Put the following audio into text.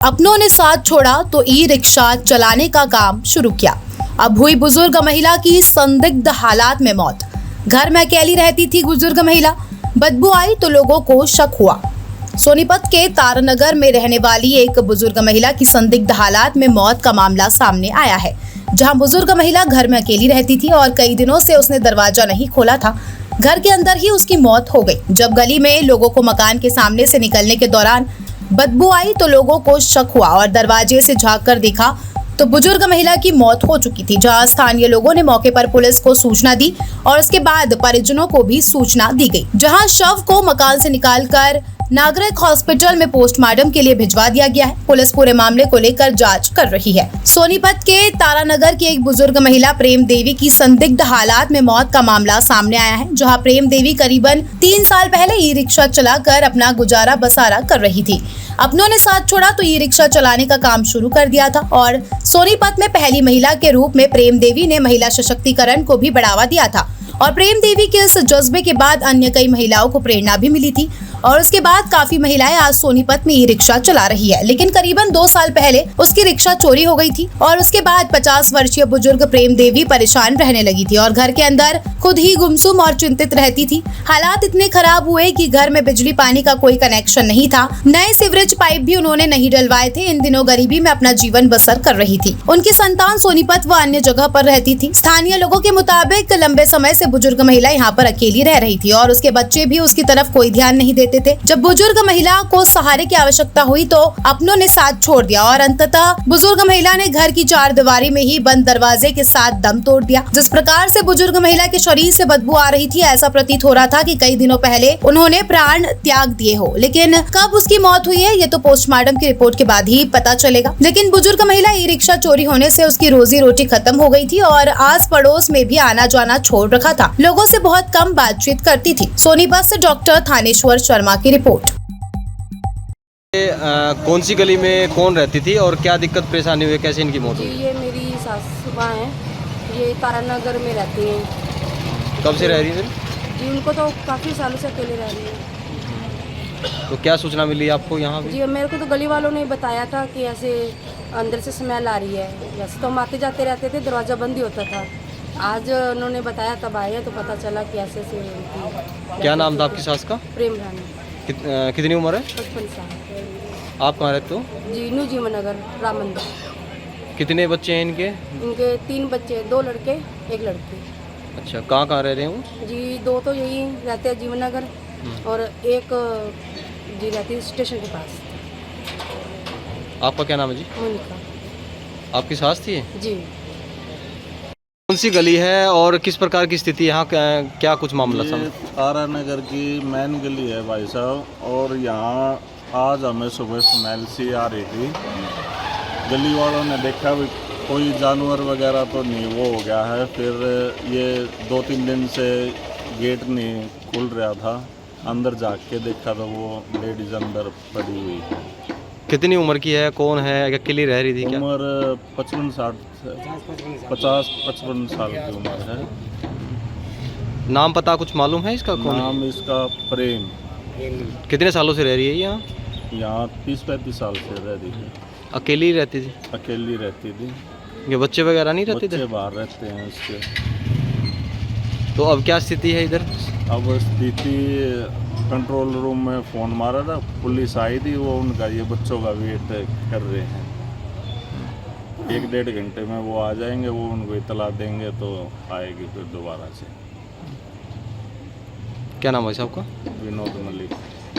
अपनों ने साथ छोड़ा तो ई रिक्शा चलाने का काम शुरू किया। अब हुई बुजुर्ग महिला की संदिग्ध हालात में मौत। घर में अकेली रहती थी बुजुर्ग महिला। बदबू आई तो लोगों को शक हुआ। सोनीपत के तारानगर में रहने वाली एक बुजुर्ग महिला की संदिग्ध हालात में मौत का मामला सामने आया है, जहां बुजुर्ग महिला घर में अकेली रहती थी और कई दिनों से उसने दरवाजा नहीं खोला था। घर के अंदर ही उसकी मौत हो गई। जब गली में लोगों को मकान के सामने से निकलने के दौरान बदबू आई तो लोगों को शक हुआ और दरवाजे से झांक कर देखा तो बुजुर्ग महिला की मौत हो चुकी थी। जहां स्थानीय लोगों ने मौके पर पुलिस को सूचना दी और उसके बाद परिजनों को भी सूचना दी गई, जहां शव को मकान से निकालकर नागरिक हॉस्पिटल में पोस्टमार्टम के लिए भिजवा दिया गया है। पुलिस पूरे मामले को लेकर जांच कर रही है। सोनीपत के तारानगर की एक बुजुर्ग महिला प्रेम देवी की संदिग्ध हालात में मौत का मामला सामने आया है, जहां प्रेम देवी करीबन 3 साल पहले ई रिक्शा चलाकर अपना गुजारा बसारा कर रही थी। अपनों ने साथ छोड़ा तो ई रिक्शा चलाने का काम शुरू कर दिया था और सोनीपत में पहली महिला के रूप में प्रेम देवी ने महिला सशक्तिकरण को भी बढ़ावा दिया था और प्रेम देवी के इस जज्बे के बाद अन्य कई महिलाओं को प्रेरणा भी मिली थी और उसके बाद काफी महिलाएं आज सोनीपत में ई रिक्शा चला रही है। लेकिन करीबन 2 साल पहले उसकी रिक्शा चोरी हो गई थी और उसके बाद 50 वर्षीय बुजुर्ग प्रेम देवी परेशान रहने लगी थी और घर के अंदर खुद ही गुमसुम और चिंतित रहती थी। हालात इतने खराब हुए कि घर में बिजली पानी का कोई कनेक्शन नहीं था, नए सीवरेज पाइप भी उन्होंने नहीं डलवाए थे। इन दिनों गरीबी में अपना जीवन बसर कर रही थी। उनकी संतान सोनीपत व अन्य जगह पर रहती थी। स्थानीय लोगों के मुताबिक लंबे समय से बुजुर्ग महिला यहाँ पर अकेली रह रही थी और उसके बच्चे भी उसकी तरफ कोई ध्यान नहीं देते थे। जब बुजुर्ग महिला को सहारे की आवश्यकता हुई तो अपनों ने साथ छोड़ दिया और अंततः बुजुर्ग महिला ने घर की 4 दीवारी में ही बंद दरवाजे के साथ दम तोड़ दिया। जिस प्रकार से बुजुर्ग महिला के शरीर से बदबू आ रही थी, ऐसा प्रतीत हो रहा था कि कई दिनों पहले उन्होंने प्राण त्याग दिए हो। लेकिन कब उसकी मौत हुई है ये तो पोस्टमार्टम की रिपोर्ट के बाद ही पता चलेगा। लेकिन बुजुर्ग महिला ई रिक्शा चोरी होने से उसकी रोजी रोटी खत्म हो गई थी और आस पड़ोस में भी आना जाना छोड़ रखा था। लोगों से बहुत कम बातचीत करती थी। सोनीपत से डॉक्टर थानेश्वर शर्मा की रिपोर्ट। कौन सी गली में कौन रहती थी और क्या दिक्कत परेशानी हुई, कैसे इनकी मौत हुई? ये मेरी सासू माँ है, ये तारानगर में रहती हैं। कब से रह रही थी? जी उनको तो काफ़ी सालों से अकेले रह रही है। तो क्या सूचना मिली आपको यहाँ पे? जी मेरे को तो गली वालों ने बताया था कि ऐसे अंदर से स्मेल आ रही है। वैसे तो हम आते जाते रहते थे, दरवाज़ा बंद ही होता था। आज उन्होंने बताया तब आए तो पता चला कि ऐसे से। क्या नाम था आपकी सास का? प्रेम रानी। कितनी उम्र है? 55 साल। आप कहाँ रहते हो? जी न्यू जीवन नगर राम मंदिर। कितने बच्चे हैं इनके? इनके 3 बच्चे, 2 लड़के 1 लड़की। अच्छा, कहाँ कहाँ रह रहे हैं? जी 2 तो यही रहते हैं जीवन नगर और एक जी रहती है स्टेशन के पास। आपका क्या नाम है जी? मोनिका। आपकी सास थी? जी। कौन सी गली है और किस प्रकार की स्थिति यहाँ, क्या कुछ मामला था? तारानगर की मेन गली है भाई साहब, और यहाँ आज हमें सुबह स्मेल सी आ रही थी। गली वालों ने देखा भी कोई जानवर वगैरह तो नहीं वो हो गया है। फिर ये 2-3 दिन से गेट नहीं खुल रहा था, अंदर जाके देखा तो वो लेडीज अंदर पड़ी हुई है। कितनी उम्र की है, कौन है, अकेली रह रही थी क्या? उम्र 55 साल की उम्र है। नाम पता कुछ मालूम है इसका? कौन नाम इसका प्रेम। कितने सालों से रह रही है यहाँ? यहाँ 30-35 साल से रह रही है। अकेली रहती थी? अकेली रहती थी। ये बच्चे वगैरह नहीं रहते बच्चे थे? बाहर रहते हैं उसके। तो अब क्या स्थिति है इधर? अब स्थिति कंट्रोल रूम में फ़ोन मारा था, पुलिस आई थी, वो उनका ये बच्चों का वेट कर रहे हैं। 1-1.5 घंटे में वो आ जाएंगे, वो उनको इतला देंगे तो आएगी फिर दोबारा से। क्या नाम है साहब का? विनोद मलिक।